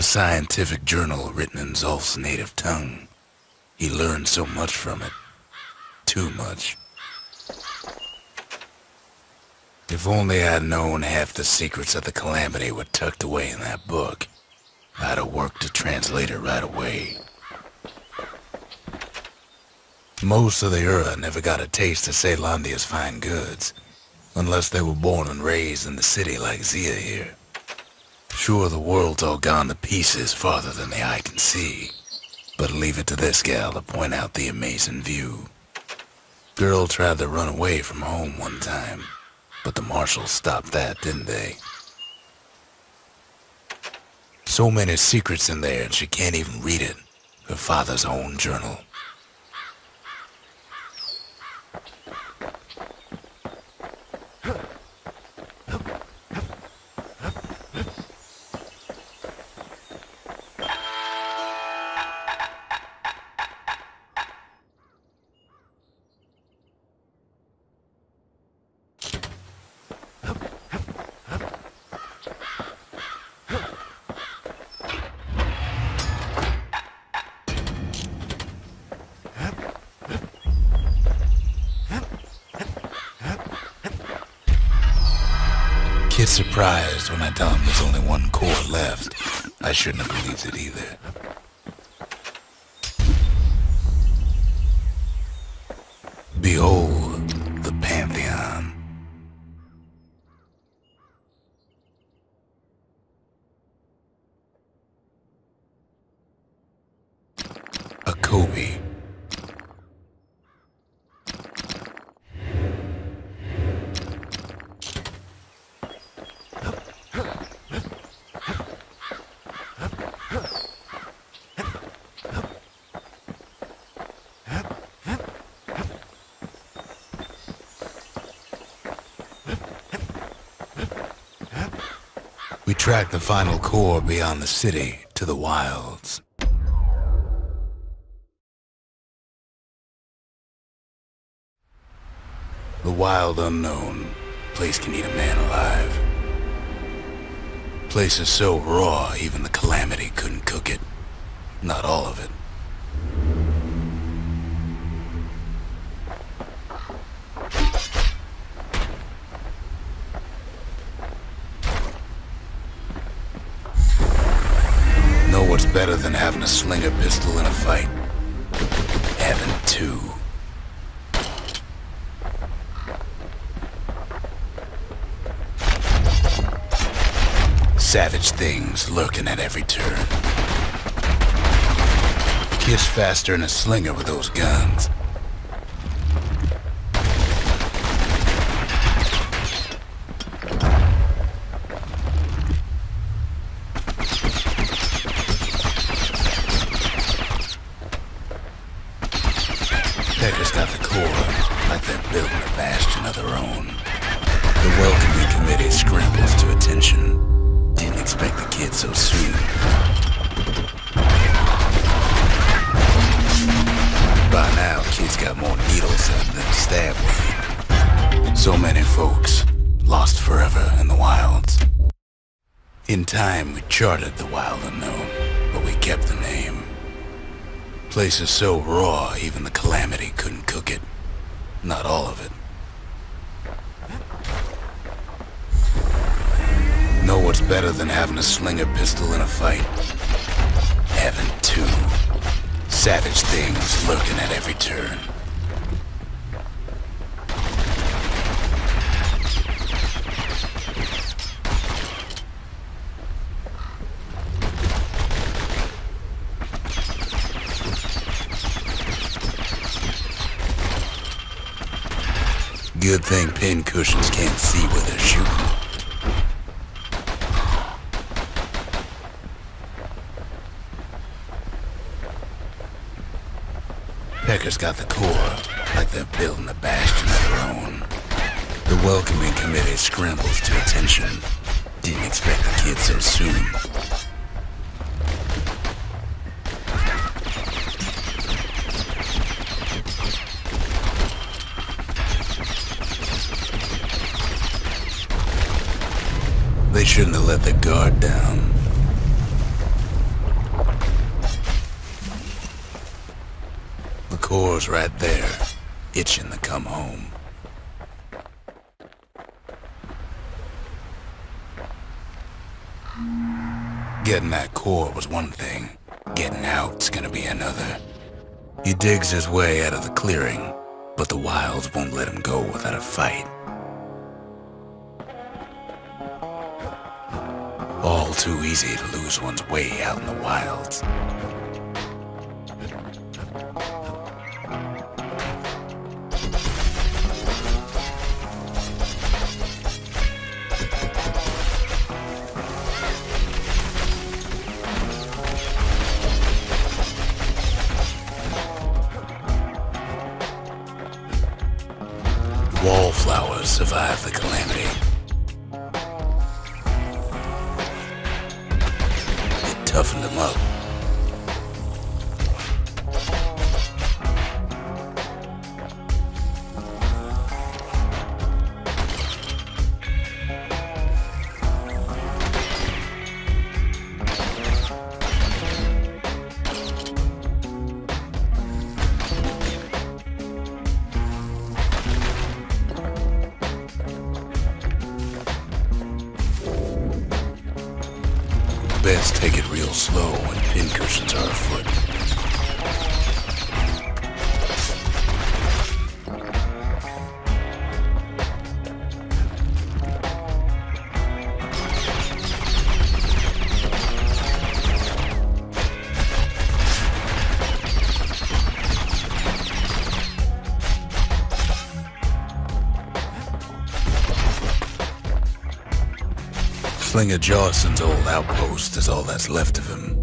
scientific journal written in Zulf's native tongue. He learned so much from it. Too much. If only I'd known half the secrets of the calamity were tucked away in that book, I'd have worked to translate it right away. Most of the Ura never got a taste of Caelondia's fine goods, unless they were born and raised in the city like Zia here. Sure, the world's all gone to pieces farther than the eye can see, but leave it to this gal to point out the amazing view. Girl tried to run away from home one time, but the marshals stopped that, didn't they? So many secrets in there and she can't even read it, her father's own journal. Kid's surprised when I tell him there's only one core left. I shouldn't have believed it either. Behold the Pantheon. Acobi. We track the final core beyond the city to the wilds. The wild unknown. Place can eat a man alive. Place is so raw, even the calamity couldn't cook it. Not all of it. Know what's better than having a slinger pistol in a fight? Having two. Savage things lurking at every turn. Kid's faster than a slinger with those guns. Pecker's got the core, like they're building a bastion of their own. The welcoming committee scrambles to attention. Didn't expect the kid so soon. By now, kid's got more needles in him than a stab wound. So many folks, lost forever in the wilds. In time, we charted the wild unknown, but we kept the name. Place is so raw, even the calamity couldn't cook it. Not all of it. Know what's better than having a slinger pistol in a fight? Having two. Savage things lurking at every turn. Good thing pin cushions can't see where they're shooting. Pecker's got the core, like they're building a bastion of their own. The welcoming committee scrambles to attention. Didn't expect the kid so soon. They shouldn't have let their guard down. core's right there, itching to come home. Getting that core was one thing, getting out's gonna be another. He digs his way out of the clearing, but the wilds won't let him go without a fight. All too easy to lose one's way out in the wilds. Wallflowers survived the calamity. It toughened them up. Best take it real slow when pincushions are afoot. Slinger Jawson's old outpost is all that's left of him.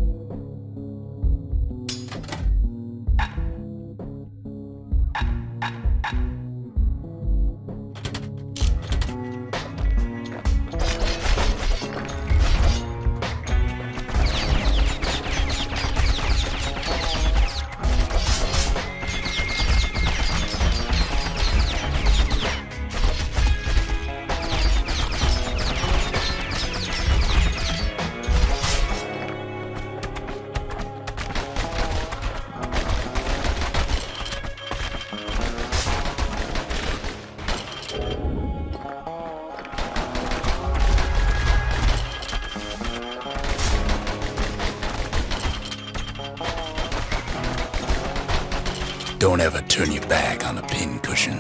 Don't ever turn your back on a pincushion.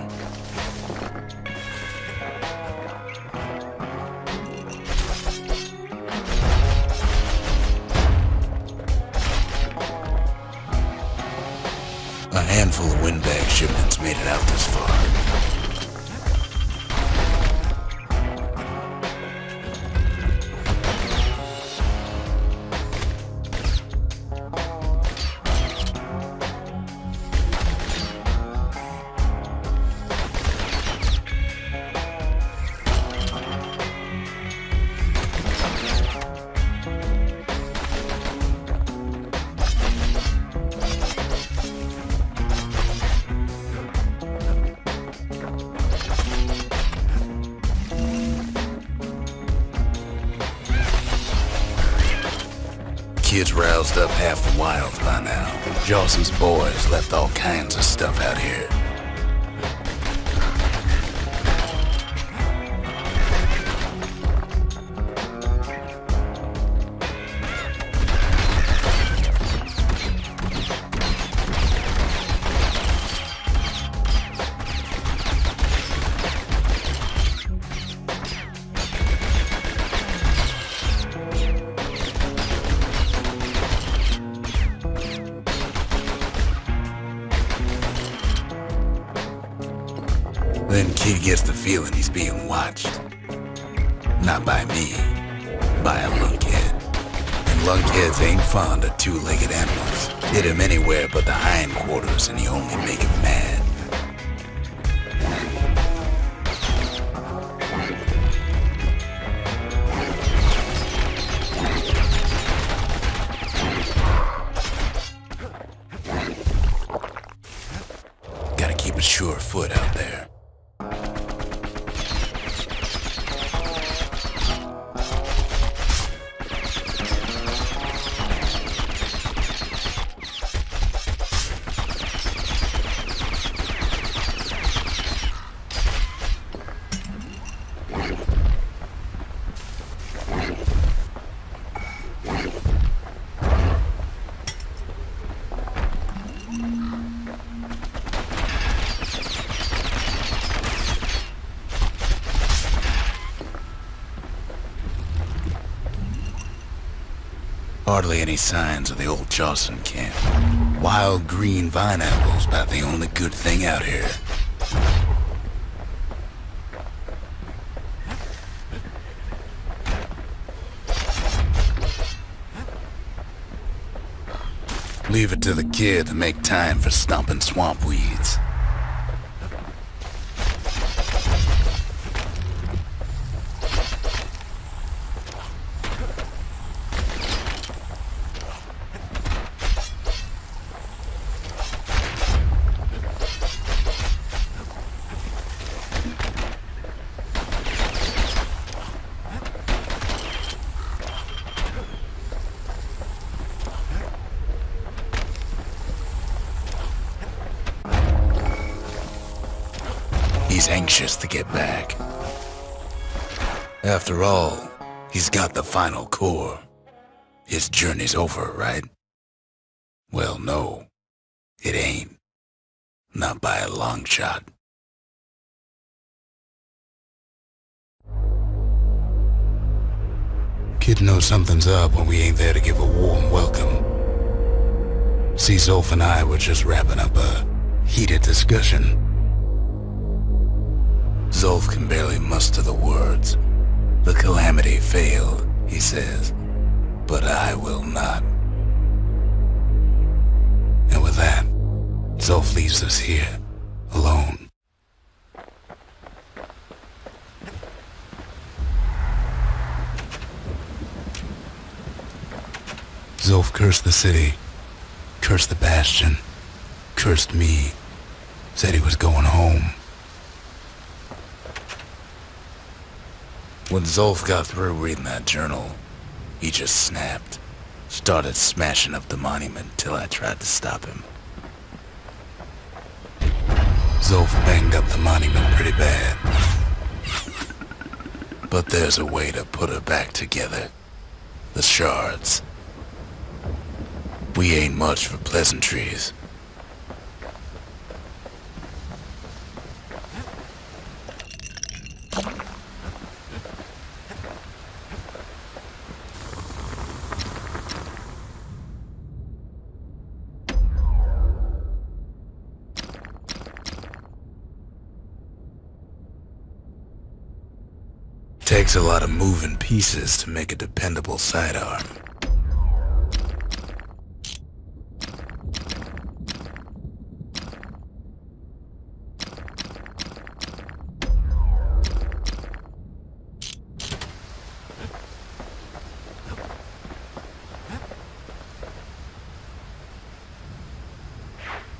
A handful of windbag shipments made it out this far. Kids roused up half the wilds by now. Jawson's boys left all kinds of stuff out here. Then Kid gets the feeling he's being watched. Not by me, by a lunkhead. And lunkheads ain't fond of two-legged animals. Hit him anywhere but the hindquarters and you only make him mad. Gotta keep a sure foot out there. Hardly any signs of the old Jocelyn camp. Wild green vine apples about the only good thing out here. Leave it to the kid to make time for stomping swamp weeds. He's anxious to get back. After all, he's got the final core. His journey's over, right? Well, no, it ain't. Not by a long shot. Kid knows something's up when we ain't there to give a warm welcome. See, Zulf and I were just wrapping up a heated discussion. Zulf can barely muster the words. The calamity failed, he says, but I will not. And with that, Zulf leaves us here, alone. Zulf cursed the city, cursed the Bastion, cursed me, said he was going home. When Zulf got through reading that journal, he just snapped. Started smashing up the monument till I tried to stop him. Zulf banged up the monument pretty bad. But there's a way to put her back together. The shards. We ain't much for pleasantries. Takes a lot of moving pieces to make a dependable sidearm.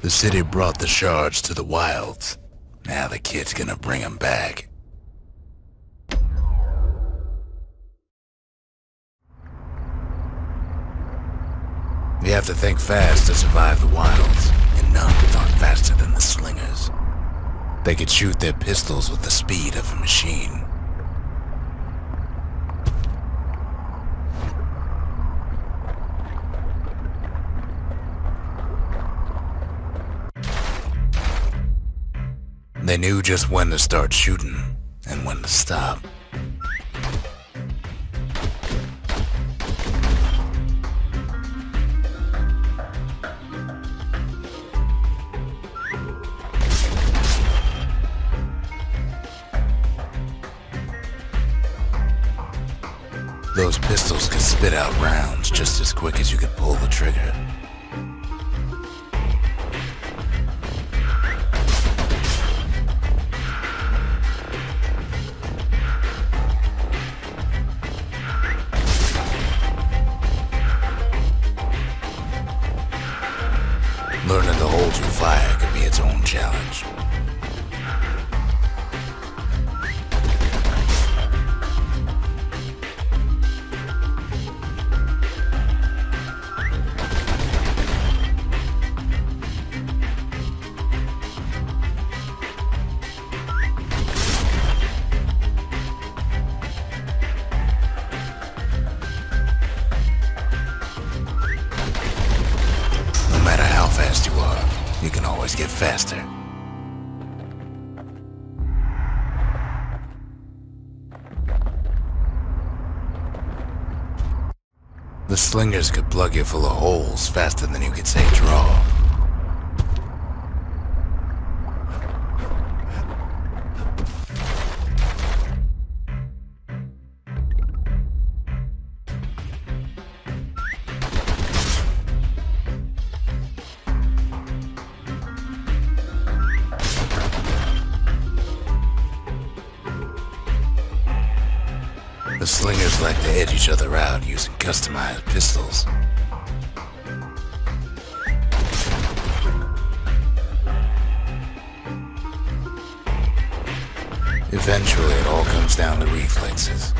The city brought the shards to the wilds. Now the kid's gonna bring them back. You have to think fast to survive the wilds, and none thought faster than the slingers. They could shoot their pistols with the speed of a machine. They knew just when to start shooting, and when to stop. Those pistols could spit out rounds just as quick as you could pull the trigger. Learning to hold your fire could be its own challenge. You can always get faster. The slingers could plug you full of holes faster than you could say draw. The slingers like to edge each other out using customized pistols. Eventually, it all comes down to reflexes.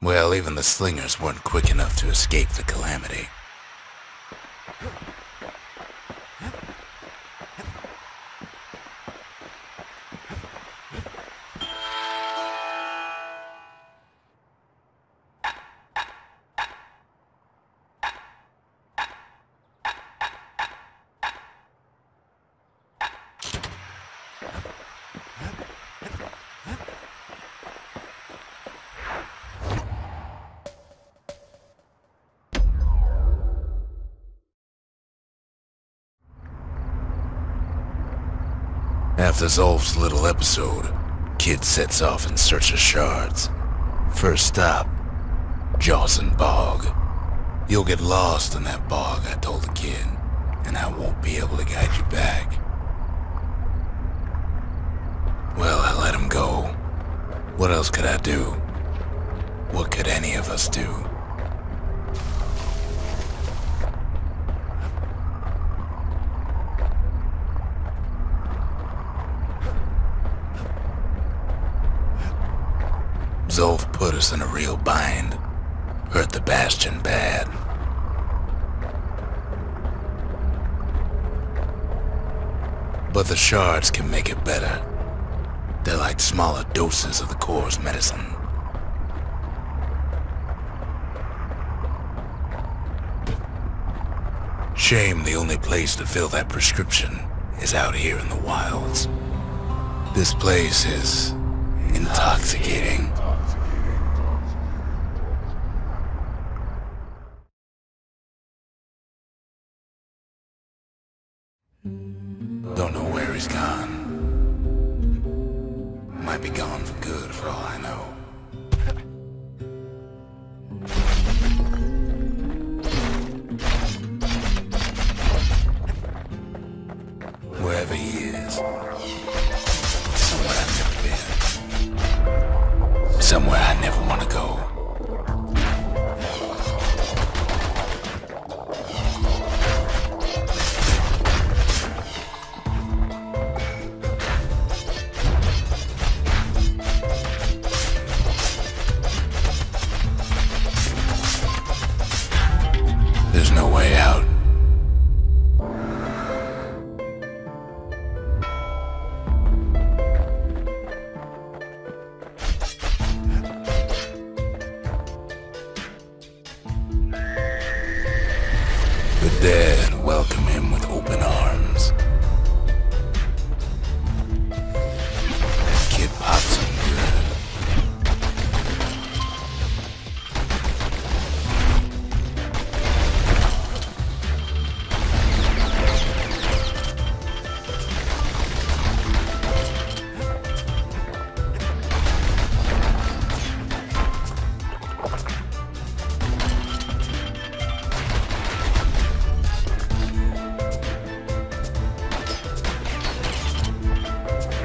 Well, even the slingers weren't quick enough to escape the calamity. After Zulf's little episode, Kid sets off in search of shards. First stop, Jawson Bog. You'll get lost in that bog, I told the kid, and I won't be able to guide you back. Well, I let him go. What else could I do? What could any of us do? Zulf put us in a real bind. Hurt the Bastion bad. But the shards can make it better. They're like smaller doses of the core's medicine. Shame the only place to fill that prescription is out here in the wilds. This place is intoxicating. Don't know where he's gone. Might be gone for good for all I know. Wherever he is, somewhere I've never been. Somewhere I never want to go. There's no way out. The dead welcome him with open arms. Kid pops him good.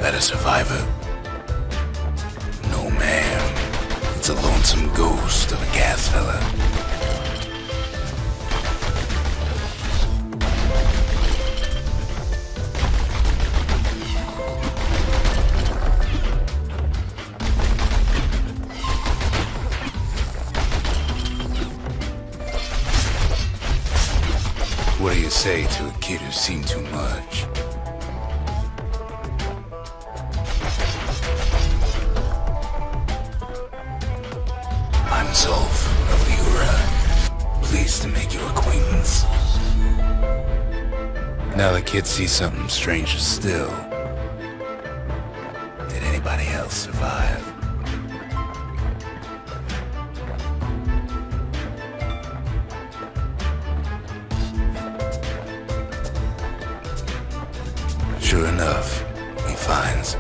That a survivor? No, ma'am. It's a lonesome ghost of a gas fella. What do you say to a kid who's seen too much? I'm Zulf of the Ura. Pleased to make your acquaintance. Now the kid sees something stranger still. Did anybody else survive? Sure enough, he finds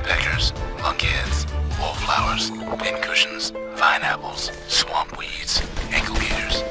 peckers, lunkheads, wallflowers, pincushions, vine apples, swamp weeds, ankle beaters.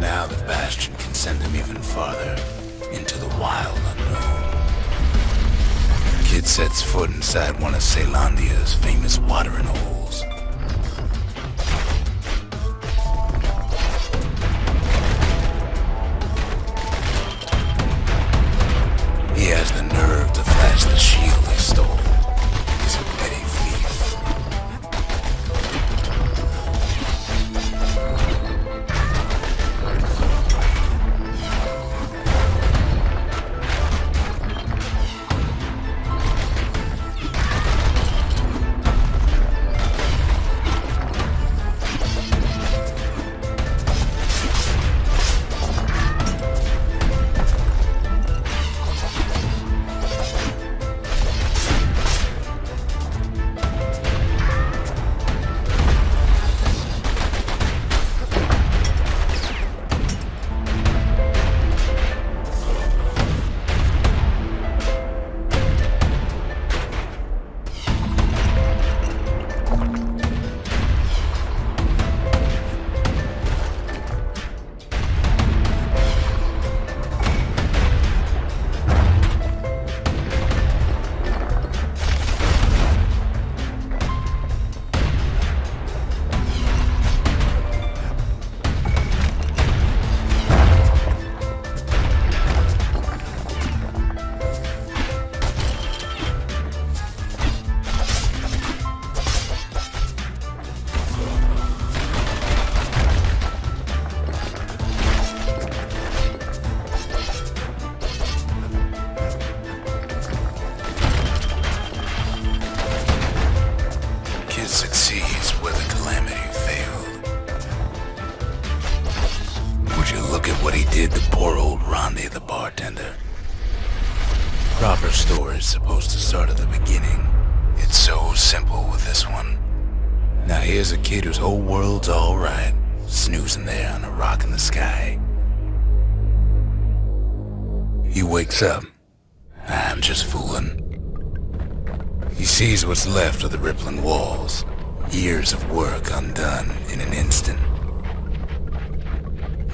Now the Bastion can send him even farther, into the wild unknown. Kid sets foot inside one of Caelondia's famous watering holes. He has the nerve to flash the shield he stole. He's a petty thief. Succeeds where the calamity failed. Would you look at what he did to poor old Rondi the bartender? Proper story's supposed to start at the beginning. It's so simple with this one. Now here's a kid whose whole world's alright, snoozing there on a rock in the sky. He wakes up. I'm just fooling. He sees what's left of the rippling walls, years of work undone in an instant.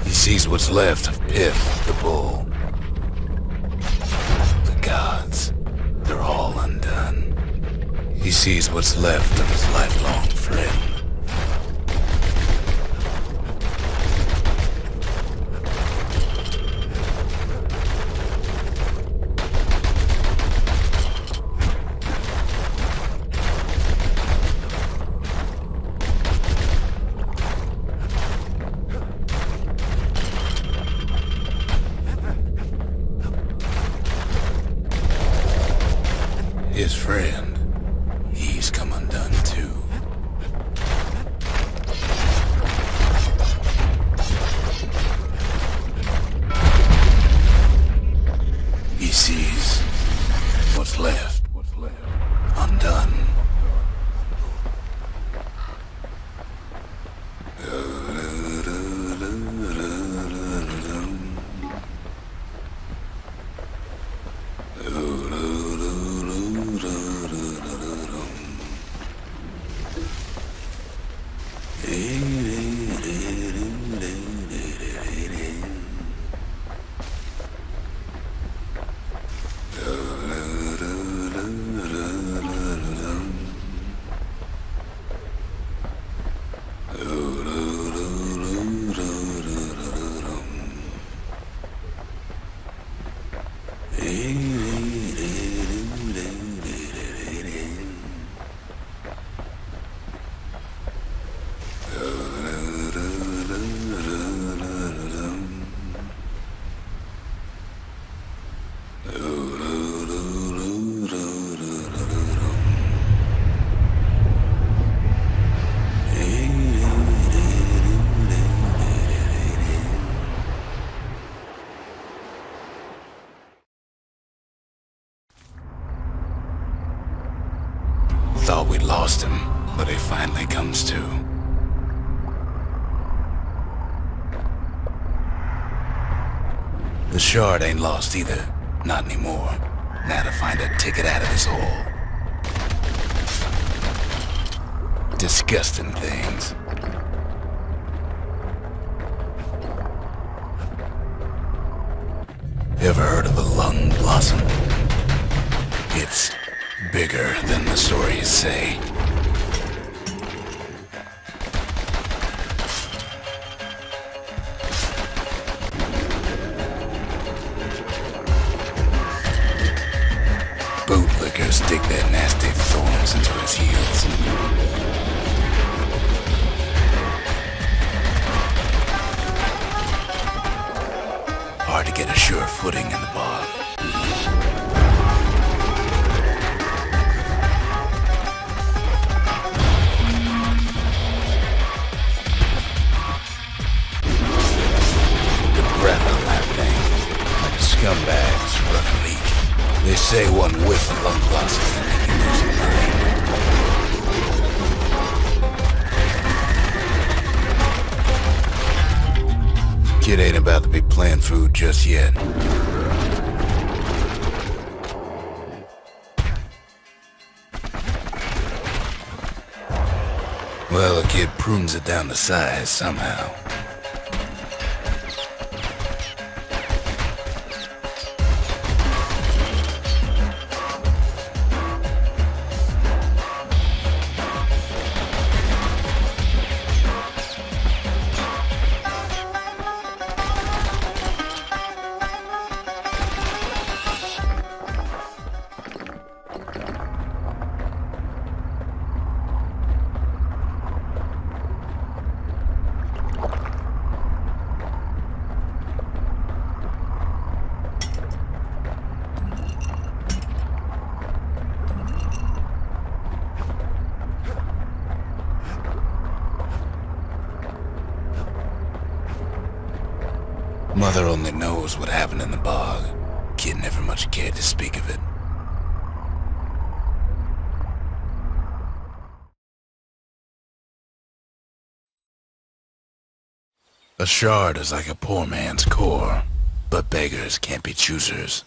He sees what's left of Pith, the bull. The gods, they're all undone. He sees what's left of his lifelong friend. His friend, he's come undone too. lost him, but he finally comes to. The shard ain't lost either. Not anymore. Now to find a ticket out of this hole. Disgusting things. Ever heard of a lung blossom? It's bigger than the stories say. Bootlickers dig their nasty thorns into his heels. Hard to get a sure footing in the bog. The breath on that thing, like a scumbag's running leak. They say one whiff of lung blossom can make you lose your mind. Kid ain't about to be playing food just yet. Well, the kid prunes it down to size somehow. Mother only knows what happened in the bog. Kid never much cared to speak of it. A shard is like a poor man's core, but beggars can't be choosers.